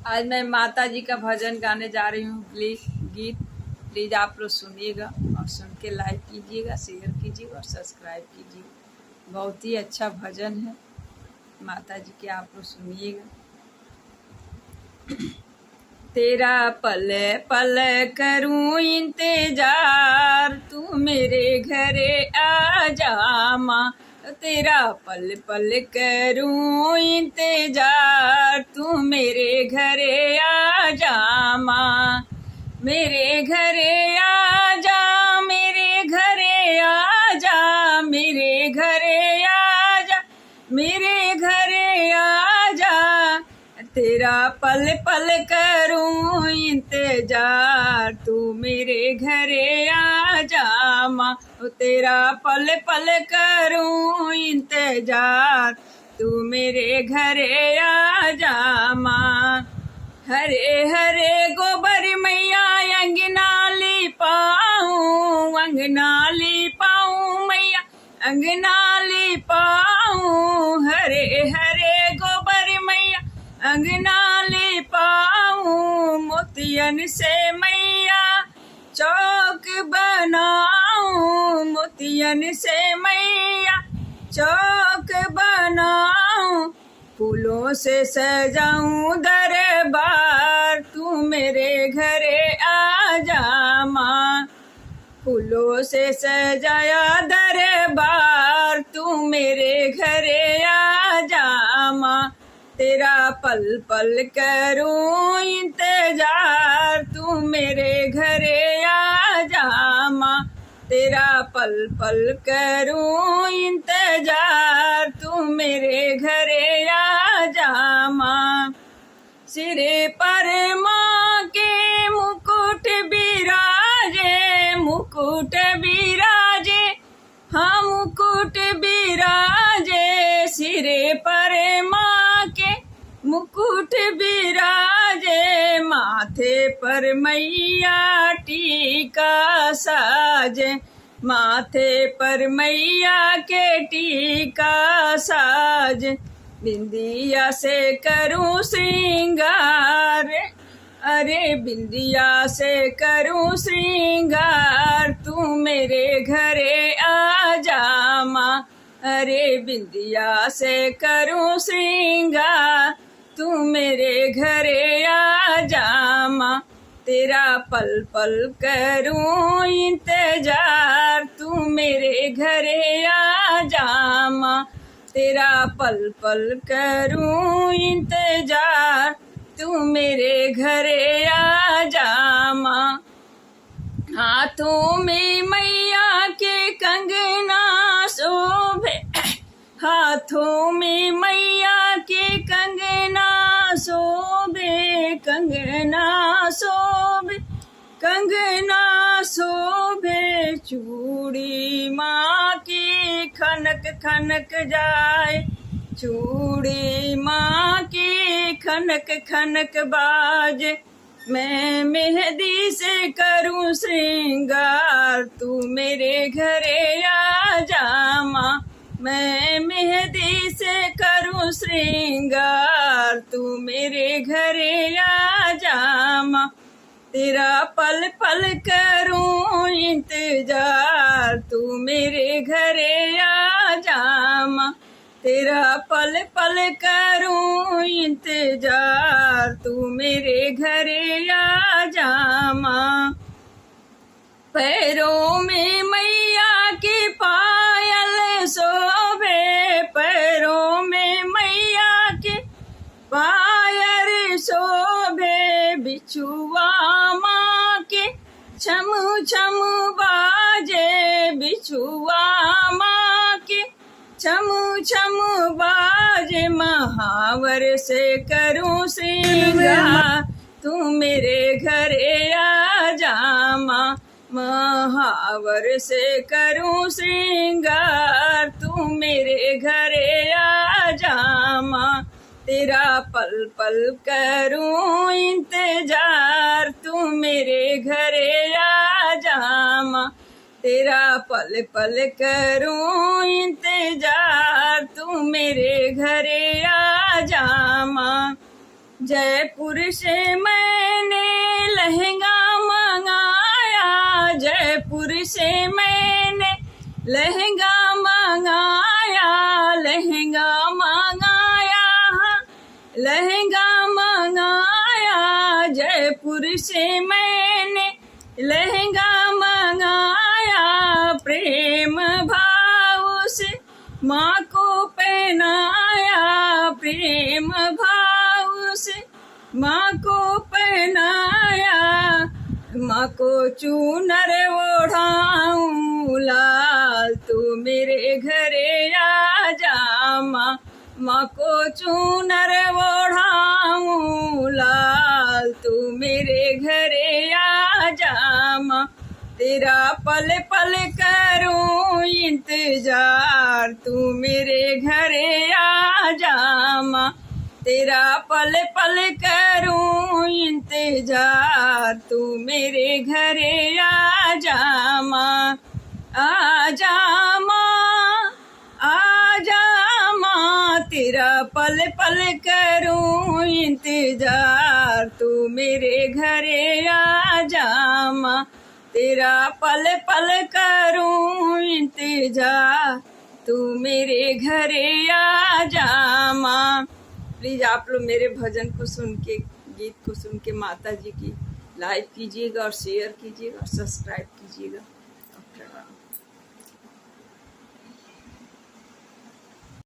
आज मैं माता जी का भजन गाने जा रही हूँ। प्लीज आप लोग सुनिएगा और सुन के लाइक कीजिएगा, शेयर कीजिएगा और सब्सक्राइब कीजिएगा। बहुत ही अच्छा भजन है माता जी के, आप लोग सुनिएगा। तेरा पल पल करूं इंतजार, तू मेरे घरे आ जा माँ। तेरा पल पल करूं इंतजार, तू मेरे घरे आ जा माँ। मेरे घरे आ जा, मेरे घरे आ जा, मेरे घरे आ जा, मेरे घरे आ जा। तेरा पल पल करूं इंतजार, तू मेरे घरे आ जा माँ। तेरा पल पल करूं इंतजार, तू मेरे घरे आ जा माँ। हरे हरे गोबर मैया अंगना लिपाऊं, अंगना लिपाऊं मैया अंगना लिपाऊं। हरे हरे गोबर मैया अंगना लिपाऊं, मोतियन से मैया चौक बनाऊं, मोतियन से मैया चौक बनाऊं। फूलों से सजाऊं दरबार, तू मेरे घरे आ जा माँ। फूलों से सजाया दरबार, तू मेरे घरे आ जा माँ। तेरा पल पल करूं इंतजार, तू मेरे घरे आ जा माँ। तेरा पल पल करूं इंतजार, तू मेरे घरे आ जा माँ। सिरे पर माँ के मुकुट बिराजे, मुकुट बिराजे, हाँ मुकुट बिराजे। सिरे पर माँ के मुकुट बिराजे, माथे पर मैया टीका साजे, माथे पर मैया के टीका साज। बिंदिया से करूं श्रृंगार, अरे बिंदिया से करूं श्रृंगार, तू मेरे घरे आ जा माँ। अरे बिंदिया से करूं श्रृंगार, तू मेरे घरे आ जा माँ। तेरा पल पल करूं इंतजार, तू मेरे घरे आ जा माँ। तेरा पल पल करूं इंतजार, तू मेरे घरे आ जा माँ। हाथों में मैया के कंगना शोभे, हाथों में मैया के कंगना शोभे, कंगना शोभे, कंगना शोभे। चूड़ी माँ की खनक खनक जाए, चूड़ी माँ की खनक खनक बाजे। मैं मेहंदी से करूं श्रृंगार, तू मेरे घरे आ जा माँ। मैं मेहंदी से करूं श्रृंगार, तू मेरे घरे आ जा माँ। तेरा पल पल करूं इंतजार, तू मेरे घरे आ जा माँ। तेरा पल पल करूं इंतजार, तू मेरे घरे आ जा माँ। पैरों में मैया की पायल शोभे, पैरों में मैया के पायल शोभे। बिछुआ माँ के छम छम बाजे, बिछुआ माँ के छम छम बाजे। महावर से करूं श्रृंगार, तू मेरे घरे आ जा माँ। महावर से करूं श्रृंगार, तू मेरे घरे आ जा माँ। तेरा पल पल करूं इंतजार, तू मेरे घरे आ जा माँ। तेरा पल पल करूं इंतजार, तू मेरे घरे आ जा माँ। जयपुर से मैंने लहंगा मंगाया, जयपुर से मैंने लहंगा मंगाया, लहंगा मंगाया, लहंगा मंगाया। जयपुर से मैंने लहंगा मंगाया, प्रेम भाव से माँ को पहनाया, प्रेम भाव से माँ को पहनाया। माँ को चूनर ओढ़ाऊं लाल, तू मेरे घरे आ जा माँ, माँ को चूनर ओढ़ाऊं लाल, तू मेरे घरे आ जा माँ। तेरा पल पल करूं इंतजार, तू मेरे घरे आ जा माँ। तेरा पल पल करूं इंतजार, तू मेरे घरे आ जा माँ। आ जा माँ, आ जा माँ, तेरा पल पल करूं इंतजार, तू मेरे घरे आ जा माँ। तेरा पल पल करूं इंतजार, तू मेरे घरे आ जा माँ। प्लीज़ आप लोग मेरे भजन को सुन के, गीत को सुन के माता जी की लाइक कीजिएगा और शेयर कीजिएगा और सब्सक्राइब कीजिएगा।